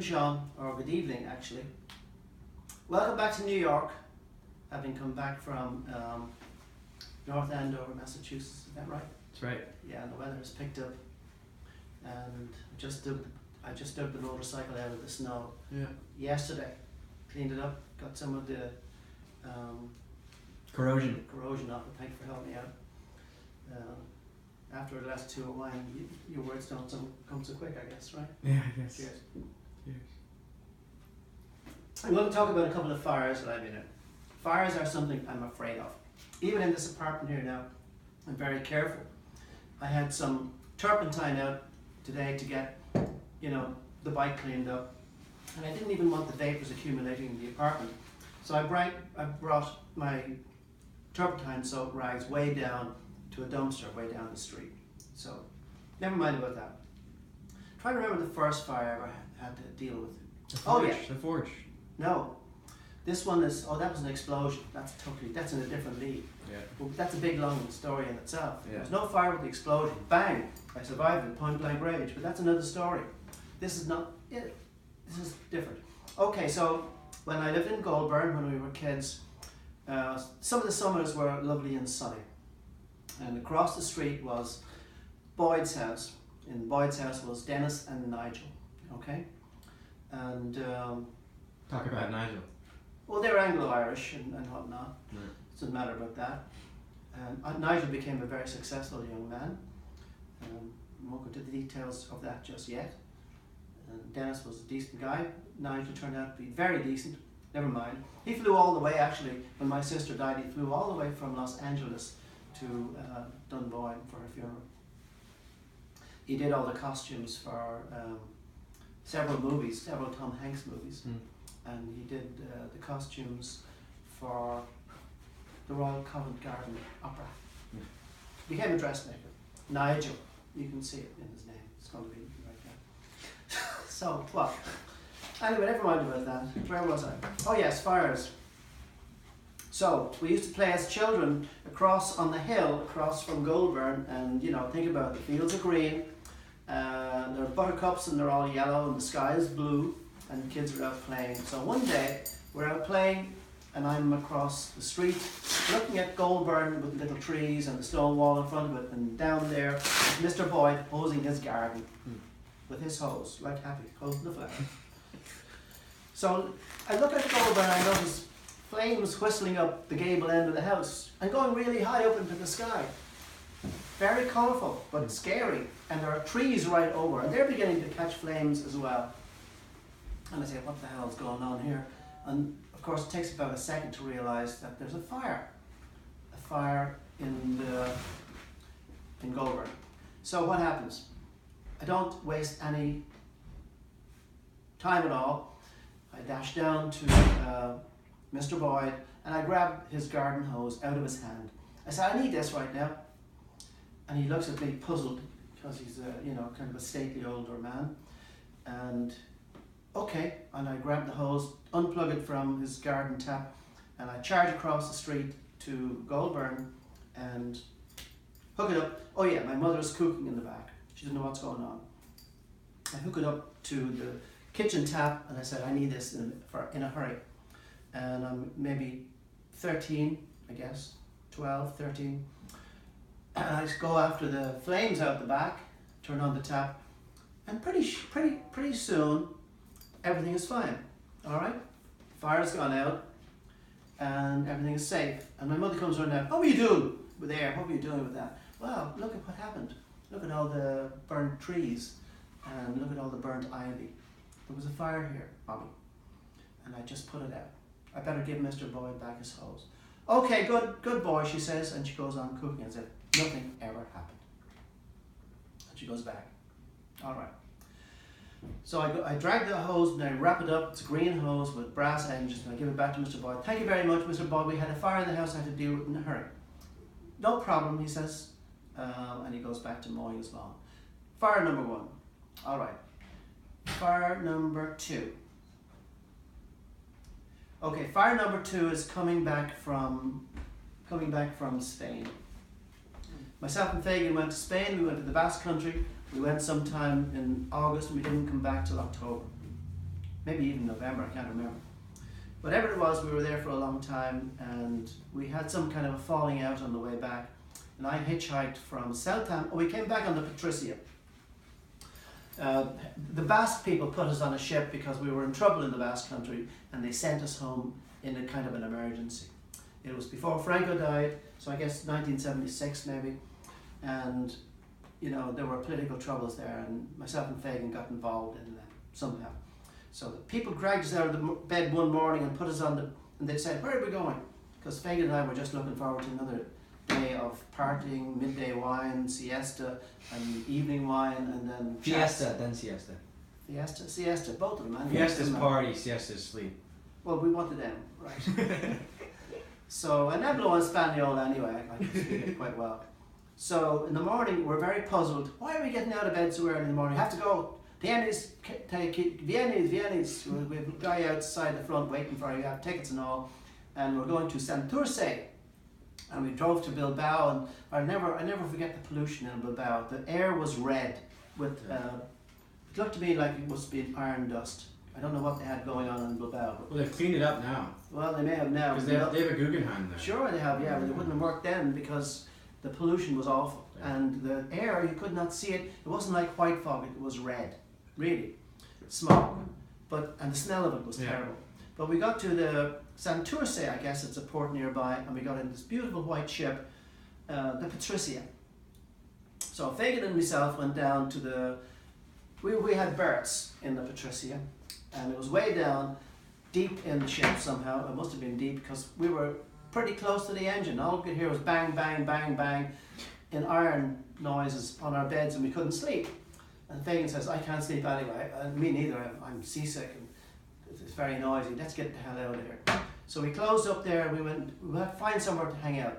afternoon, Sean, or good evening, actually. Welcome back to New York, having come back from North Andover, Massachusetts. Is that right? That's right. Yeah, and the weather has picked up, and I just dug the motorcycle out of the snow yesterday, cleaned it up, got some of the Corrosion. off it. Thank you for helping me out. After a glass or two of wine, your words don't come so quick, I guess, right? Yeah, I guess. Cheers. Cheers. I'm going to talk about a couple of fires that I've been in. Fires are something I'm afraid of. Even in this apartment here now, I'm very careful. I had some turpentine out today to get, the bike cleaned up, and I didn't even want the vapors accumulating in the apartment. So I brought my turpentine soaked rags way down to a dumpster way down the street. So, never mind about that. Try to remember the first fire I ever had to deal with. The forge. No, this one is. Oh, that was an explosion. That's in a different league. Yeah. Well, that's a big long story in itself. Yeah. There was no fire with the explosion. Bang! I survived it, point blank range. But that's another story. This is not it. This is different. Okay, so when I lived in Goulburn when we were kids, some of the summers were lovely and sunny. And across the street was Boyd's house. In Boyd's house was Dennis and Nigel. Okay? And Talk about Nigel. well, they were Anglo-Irish and whatnot. Yeah. Doesn't matter about that. Nigel became a very successful young man. I won't go into the details of that just yet. And Dennis was a decent guy. Nigel turned out to be very decent. Never mind. He flew all the way, actually, when my sister died, he flew all the way from Los Angeles to Dunboyne for her funeral. He did all the costumes for several Tom Hanks movies. And he did the costumes for the Royal Covent Garden Opera. Became a dressmaker. Nigel, you can see it in his name. It's going to be right there. So, what? Anyway, never mind about that. Where was I? Oh yes, fires. So, we used to play as children across on the hill, across from Goulburn, and think about it, the fields are green, there are buttercups and they're all yellow and the sky is blue and the kids are out playing. So one day, we're out playing and I'm across the street looking at Goulburn with little trees and the stone wall in front of it, and down there is Mr. Boyd hosing his garden with his hose, like Happy, hosing the flower. So I look at Goulburn and I notice flames whistling up the gable end of the house and going really high up into the sky. Very colourful, but scary. And there are trees right over, and they're beginning to catch flames as well. And I say, what the hell is going on here? And of course, it takes about a second to realise that there's a fire. A fire in Goulburn. So what happens? I don't waste any time at all. I dash down to Mr. Boyd and I grab his garden hose out of his hand. I say, I need this right now. And he looks at me puzzled because he's kind of a stately older man. And okay, and I grab the hose, unplug it from his garden tap, and I charge across the street to Goulburn and hook it up. Oh yeah, my mother's cooking in the back. She doesn't know what's going on. I hook it up to the kitchen tap and I said, I need this in a hurry. And I'm maybe 13, I guess, 12, 13. And I just go after the flames out the back, turn on the tap, and pretty soon, everything is fine. All right, fire's gone out, and everything is safe. And my mother comes running out. What were you doing with there? What were you doing with that? Well, look at what happened. Look at all the burnt trees, and look at all the burnt ivy. There was a fire here, Bobby, and I just put it out. I better give Mr. Boyd back his hose. Okay, good boy, she says, and she goes on cooking as if nothing ever happened. And she goes back. All right. So I drag the hose and I wrap it up. It's a green hose with brass ends, and I give it back to Mr. Boyd. Thank you very much, Mr. Boyd. We had a fire in the house I had to deal with in a hurry. No problem, he says, and he goes back to mowing his lawn. Fire number 1. All right. Fire number 2. Okay, fire number 2 is coming back from Spain. Myself and Fagan went to Spain. We went to the Basque Country. We went sometime in August and we didn't come back till October. maybe even November, I can't remember. Whatever it was, we were there for a long time, and we had some kind of a falling out on the way back. And I hitchhiked from Southampton. We came back on the Patricia. The Basque people put us on a ship because we were in trouble in the Basque country, and they sent us home in a kind of an emergency. It was before Franco died, so I guess 1976 maybe, and there were political troubles there, and myself and Fagan got involved in them somehow. So the people dragged us out of the bed one morning and put us on and they said, "Where are we going?" Because Fagan and I were just looking forward to another day of partying, midday wine, siesta, and evening wine, and then Fiesta, then siesta. Siesta, both of them. Fiesta's party, siesta's sleep. Well, we wanted them, right? So, and hablo en Spaniel anyway, I can speak it quite well. So, in the morning, we're very puzzled. Why are we getting out of bed so early in the morning? We have to go. Vienna's. We have a guy outside the front waiting for you. We have tickets and all. And we're going to Santurce. And we drove to Bilbao, and I never forget the pollution in Bilbao. The air was red with, it looked to me like it must be iron dust. I don't know what they had going on in Bilbao. Well, they've cleaned it up now. Well, they may have now. Because they have a Guggenheim there. Sure they have, yeah, but it wouldn't have worked then because the pollution was awful. Yeah. And the air, you could not see it. It wasn't like white fog, it was red. Really. Smog. And the smell of it was terrible. But we got to the Santurce, I guess it's a port nearby, and we got in this beautiful white ship, the Patricia. So Fagan and myself went down to we had berths in the Patricia, and it was way down, deep in the ship somehow. It must have been deep because we were pretty close to the engine. All we could hear was bang, bang, bang, bang in iron noises on our beds, and we couldn't sleep. And Fagan says, "I can't sleep anyway." And me neither, I'm seasick. It's very noisy. Let's get the hell out of here. So we closed up there. We had to find somewhere to hang out.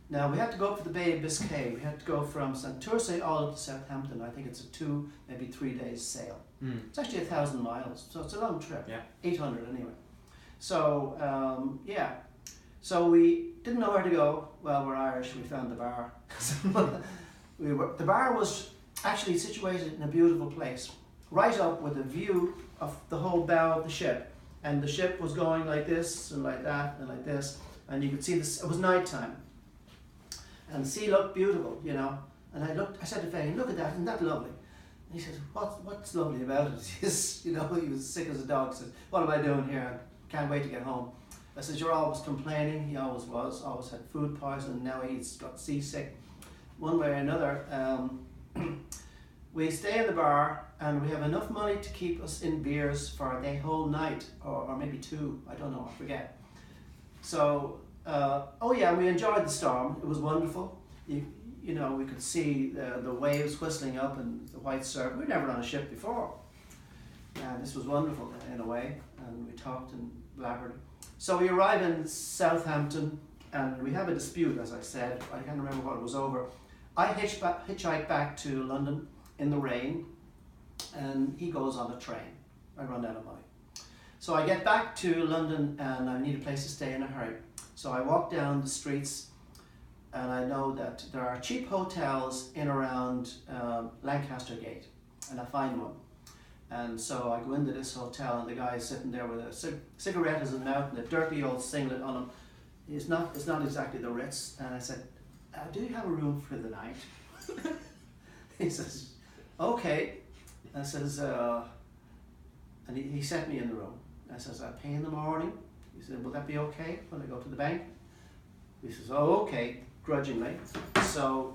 Now we had to go up to the Bay of Biscay. We had to go from Santurce all up to Southampton. I think it's a 2, maybe 3 days sail. It's actually 1,000 miles, so it's a long trip. Yeah. 800 anyway. So so we didn't know where to go. Well, we're Irish. We found the bar. The bar was actually situated in a beautiful place, right up with a view of the whole bow of the ship, and the ship was going like this and like that and like this, and you could see this. It was night time, and the sea looked beautiful, And I said to Fagan, "Look at that, isn't that lovely?" And he says, "What's lovely about it?" He was sick as a dog. He says, "What am I doing here? I can't wait to get home." I said, "You're always complaining." He always was. Always had food poisoning. Now he's got seasick, one way or another. We stay in the bar, and we have enough money to keep us in beers for a whole night, or maybe 2, I don't know, I forget. So, we enjoyed the storm. It was wonderful. We could see the waves whistling up and the white surf. We'd never on a ship before. This was wonderful in a way, and we talked and blabbered. So we arrive in Southampton, and we have a dispute, as I said. I can't remember what it was over. I hitchhiked back to London in the rain, and he goes on a train. I run out of money. So I get back to London, and I need a place to stay in a hurry. So I walk down the streets, and I know that there are cheap hotels in around Lancaster Gate, and I find one. And so I go into this hotel, and the guy is sitting there with a cigarette in his mouth and a dirty old singlet on him. It's not exactly the Ritz. And I said, "Do you have a room for the night?" He says, "Okay." I says, and he set me in the room. I says, "I pay in the morning." He said, "Will that be okay when I go to the bank?" He says, "Oh, okay," grudgingly. So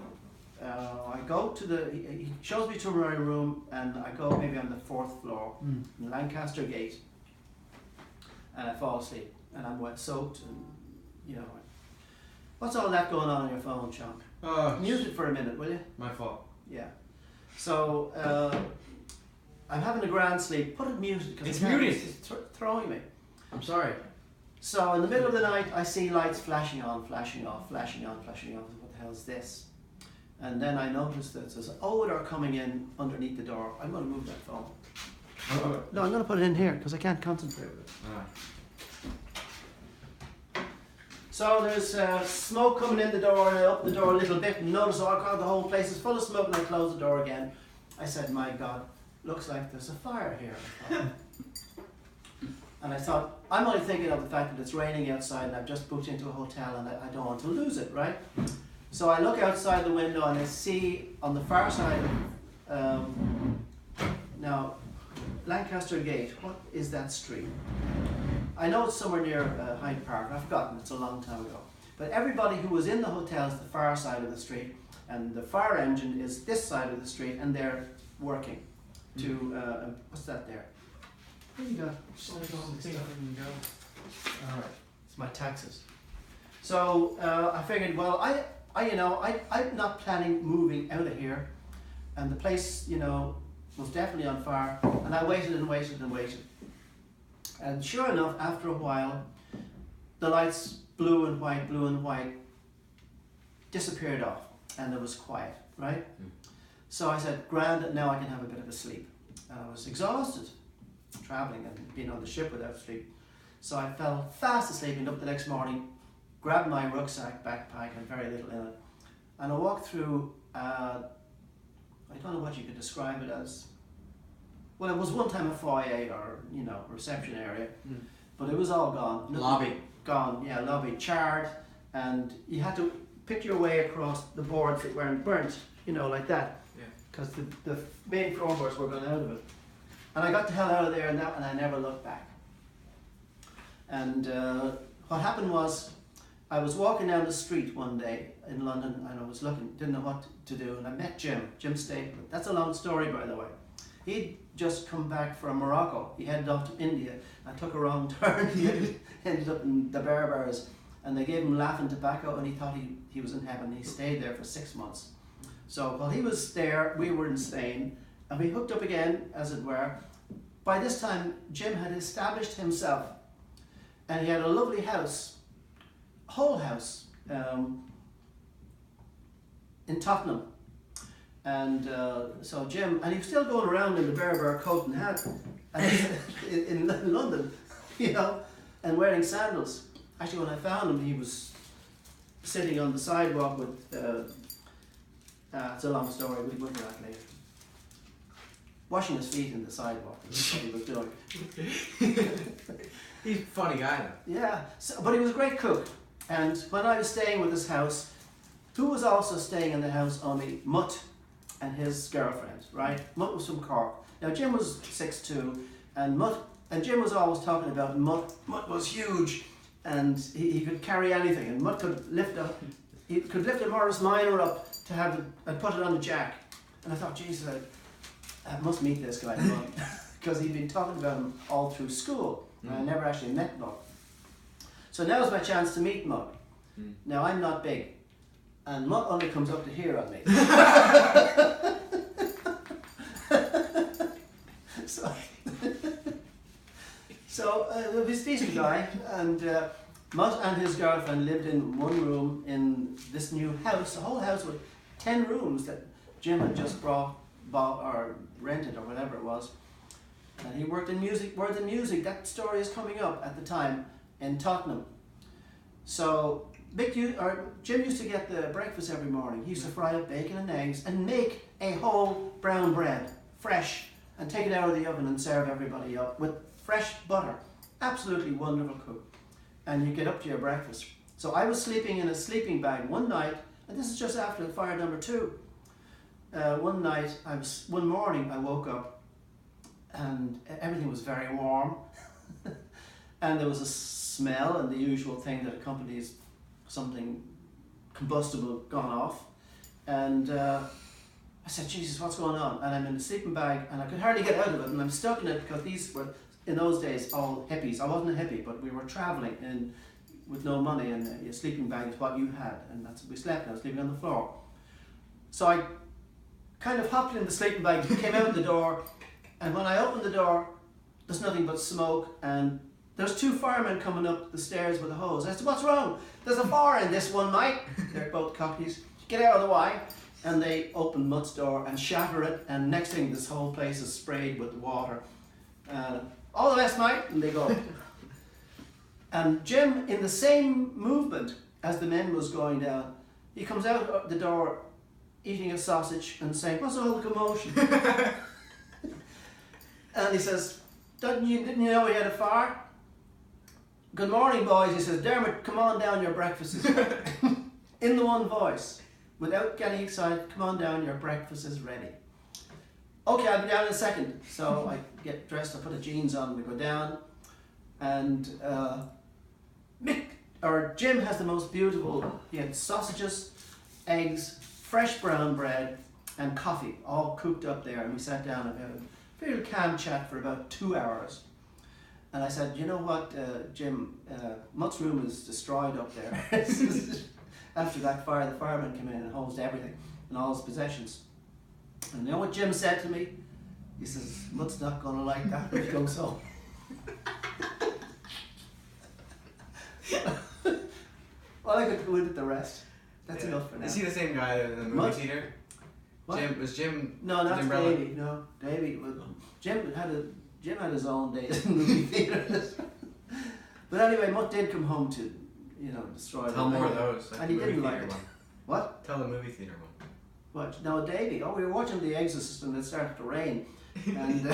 I go to he shows me to my room, and I go maybe on the 4th floor in Lancaster Gate, and I fall asleep, and I'm wet soaked, and what's all that going on your phone, Sean? Mute it for a minute, will you? My fault. Yeah. So I'm having a grand sleep. Put it muted because it's muted. It's throwing me. I'm sorry. So in the middle of the night, I see lights flashing on, flashing off, flashing on, flashing off. What the hell is this? And then I noticed that there's an odour coming in underneath the door. I'm going to move that phone. No, I'm going to put it in here because I can't concentrate with it. So there's smoke coming in the door, and I open the door a little bit and notice, oh God, the whole place is full of smoke, and I close the door again. I said, "My God, looks like there's a fire here." And I thought, I'm only thinking of the fact that it's raining outside and I've just booked into a hotel and I don't want to lose it, right? So I look outside the window and I see on the far side, now, Lancaster Gate, what is that street? I know it's somewhere near Hyde Park, I've forgotten, it's a long time ago. But everybody who was in the hotel is the far side of the street, and the fire engine is this side of the street, and they're working to, what's that there? What do you got? Alright, it's my taxes. So I figured, well, I'm not planning moving out of here, and the place, was definitely on fire, and I waited and waited and waited. And sure enough, after a while, the lights blue and white disappeared off, and it was quiet, right? So I said, grand, now I can have a bit of a sleep. And I was exhausted, traveling and being on the ship without sleep. So I fell fast asleep and up the next morning, grabbed my rucksack, backpack, and very little in it. And I walked through, I don't know what you could describe it as. Well, it was one time a foyer or, reception area, but it was all gone. Lobby. Gone, yeah, lobby, charred, and you had to pick your way across the boards that weren't burnt, like that. Yeah. Because the main floorboards were gone out of it. And I got the hell out of there and I never looked back. And what happened was, I was walking down the street one day in London and I was looking, didn't know what to do, and I met Jim Stapleton. That's a long story, by the way. He'd just come back from Morocco. He headed off to India and took a wrong turn. He ended up in the Berbers, and they gave him laughing tobacco, and he thought he was in heaven. He stayed there for 6 months. So while he was there, we were in Spain, and we hooked up again, as it were. By this time, Jim had established himself, and he had a lovely house, whole house, in Tottenham. And so Jim, and he was still going around in the Berber coat and hat in London, and wearing sandals. Actually, when I found him, he was sitting on the sidewalk with, it's a long story, we'll look at that later. Washing his feet in the sidewalk, is what he was doing. He's a funny guy though. Yeah, but he was a great cook. And when I was staying with his house, who was also staying in the house? Only Mutt and his girlfriend, right? Mutt was from Cork. Now Jim was 6'2", and Jim was always talking about Mutt. Mutt was huge, and he could carry anything. And Mutt could lift a Morris Minor up to have it and put it on the jack. And I thought, Jesus, I must meet this guy, because he'd been talking about him all through school, and I never actually met Mutt. So now's my chance to meet Mutt. Now I'm not big, and Mutt only comes up to here on me. So he was a decent guy, and Mutt and his girlfriend lived in one room in this new house, a whole house with 10 rooms that Jim had just bought or rented or whatever it was. And he worked in music, that story is coming up at the time in Tottenham. So Jim used to get the breakfast every morning. He used to fry up bacon and eggs and make a whole brown bread, fresh, and take it out of the oven and serve everybody up with fresh butter. Absolutely wonderful cook. And you get up to your breakfast. So I was sleeping in a sleeping bag one night, and this is just after fire number 2. One morning I woke up and everything was very warm and there was a smell and the usual thing that accompanies something combustible gone off, and I said, Jesus, what's going on? And I'm in the sleeping bag and I could hardly get out of it, and I'm stuck in it because these were, in those days, all hippies. I wasn't a hippie, but we were travelling with no money, and your sleeping bag is what you had, and that's what we slept. I was sleeping on the floor. So I kind of hopped in the sleeping bag, came out the door, and when I opened the door, there's nothing but smoke, and there's 2 firemen coming up the stairs with a hose. I said, what's wrong? There's a fire in this one, mate. They're both cockneys. Get out of the way. And they open Mutt's door and shatter it, and next thing, this whole place is sprayed with water. All the best, mate. And they go. And Jim, in the same movement as the men was going down, he comes out the door eating a sausage and saying, what's all the commotion? And he says, didn't you know we had a fire? good morning, boys. He says, Dermot, come on down, your breakfast is ready. In the one voice, without getting excited, come on down, your breakfast is ready. Okay, I'll be down in a second. So I get dressed, I put the jeans on, we go down, and Jim has the most beautiful, he had sausages, eggs, fresh brown bread, and coffee, all cooked up there, and we sat down and had a very calm chat for about 2 hours. And I said, you know what, Jim, Mutt's room is destroyed up there. After that fire, the fireman came in and hosed everything and all his possessions. And you know what Jim said to me? He says, Mutt's not going to like that when he goes home. Well, I could go into the rest. That's enough for now. Is he the same guy in the movie Mutt? theater? What? Was Jim? No, not Umbrella? Davey. No, Davey. Jim had his own days in movie theaters. But anyway, Mutt did come home to, destroy. Tell more of those. And he movie didn't like theater it. one. What? Tell the movie theater one. What? No, Davey. Oh, we were watching The Exorcist and it started to rain, and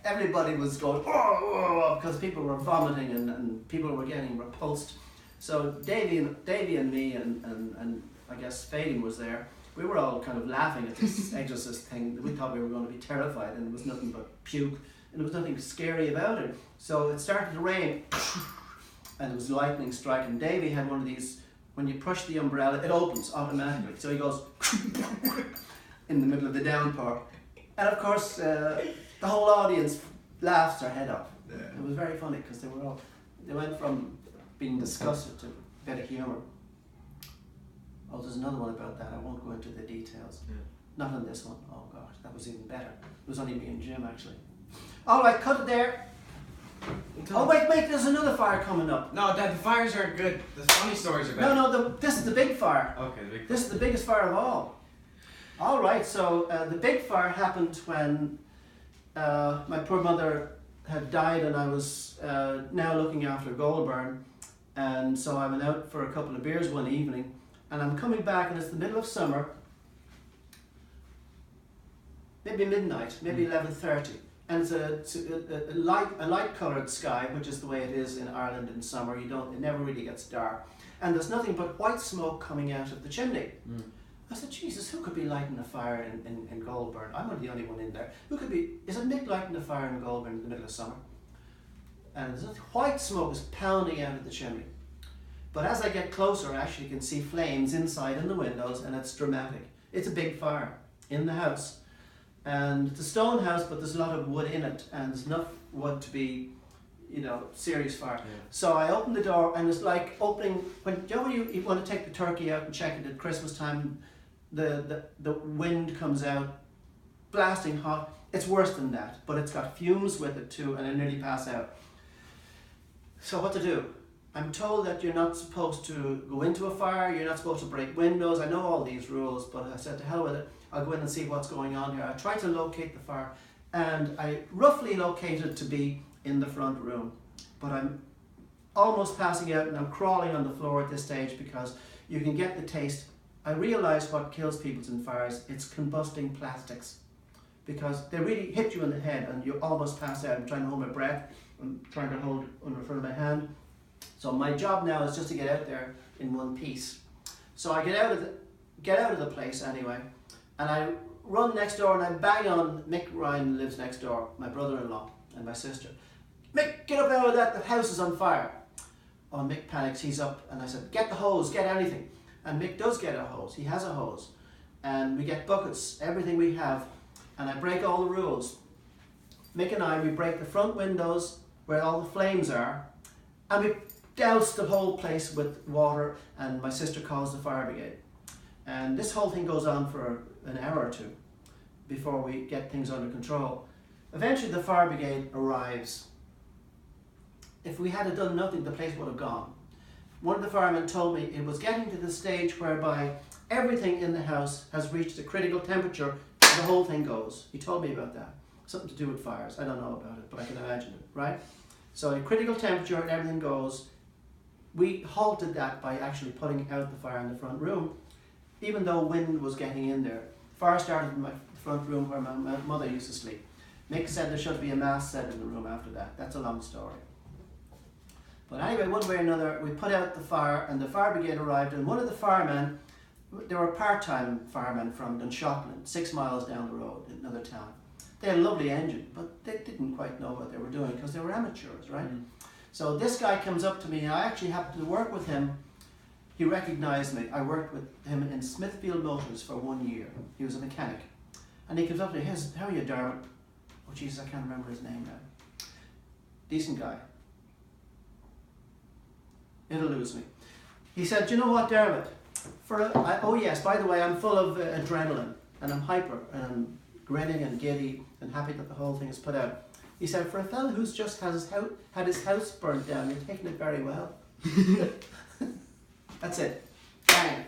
everybody was going because people were vomiting and people were getting repulsed. So Davey and me and I guess Fading was there. We were all kind of laughing at this Exorcist thing. We thought we were going to be terrified, and it was nothing but puke, and there was nothing scary about it. So it started to rain, and it was lightning striking. Davey had one of these. When you push the umbrella, it opens automatically. So he goes in the middle of the downpour. And of course, the whole audience laughs their head off. Yeah. It was very funny because they went from being disgusted to a bit of humour. Oh, there's another one about that. I won't go into the details. Yeah. Not on this one. Oh gosh, that was even better. It was only me and Jim actually. All right, cut it there. Oh wait, there's another fire coming up. No, Dad, the fires aren't good. The funny stories are better. No, this is the big fire. Okay, the big. This is the biggest fire of all. All right, so the big fire happened when my poor mother had died, and I was now looking after Goulburn, and so I went out for a couple of beers one evening, and I'm coming back, and it's the middle of summer, maybe midnight, maybe 11:30. And it's a light coloured sky, which is the way it is in Ireland in summer. It never really gets dark. And there's nothing but white smoke coming out of the chimney. Mm. I said, Jesus, who could be lighting a fire in Goulburn? I'm not the only one in there. Is it Mick lighting a fire in Goulburn in the middle of summer? And there's white smoke is pounding out of the chimney. But as I get closer, I actually can see flames inside in the windows, and it's dramatic. It's a big fire in the house. And it's a stone house, but there's a lot of wood in it, and there's enough wood to be, serious fire. Yeah. So I opened the door, and it's like opening when you want to take the turkey out and check it at Christmas time, the wind comes out, blasting hot. It's worse than that, but it's got fumes with it too, and I nearly pass out. So what to do? I'm told that you're not supposed to go into a fire, you're not supposed to break windows. I know all these rules, but I said to hell with it. I'll go in and see what's going on here. I tried to locate the fire, and I roughly located to be in the front room. But I'm almost passing out, and I'm crawling on the floor at this stage because you can get the taste. I realise what kills people in fires. It's combusting plastics, because they really hit you in the head, and you almost pass out. I'm trying to hold my breath. I'm trying to hold under front of my hand. So my job now is just to get out there in one piece. So I get out of the place anyway. And I run next door and I bang on Mick Ryan, who lives next door, my brother-in-law and my sister. Mick, get up out of that, the house is on fire. Oh, Mick panics, he's up, and I said, get the hose, get anything. And Mick does get a hose, he has a hose. And we get buckets, everything we have, and I break all the rules. Mick and I, we break the front windows where all the flames are, and we douse the whole place with water, and my sister calls the fire brigade. And this whole thing goes on for an hour or two before we get things under control. Eventually the fire brigade arrives. If we had done nothing, the place would have gone. One of the firemen told me it was getting to the stage whereby everything in the house has reached a critical temperature and the whole thing goes. He told me about that. Something to do with fires. I don't know about it, but I can imagine it, right? So a critical temperature and everything goes. We halted that by actually putting out the fire in the front room, even though wind was getting in there. Fire started in my front room where my mother used to sleep. Mick said there should be a mass set in the room after that. That's a long story. But anyway, one way or another, we put out the fire, and the fire brigade arrived, and one of the firemen, they were part-time firemen from Dunshaughlin, 6 miles down the road in another town. They had a lovely engine, but they didn't quite know what they were doing because they were amateurs, right? So this guy comes up to me, and I actually happened to work with him. He recognized me. I worked with him in Smithfield Motors for 1 year. He was a mechanic. And he comes up to me, how are you, Dermot? Oh, Jesus, I can't remember his name now. Decent guy. It'll lose me. He said, do you know what, Dermot? Oh yes, by the way, I'm full of adrenaline, and I'm hyper, and I'm grinning and giddy and happy that the whole thing is put out. He said, for a fellow who's just had his house burnt down, you're taking it very well. That's it. Bang.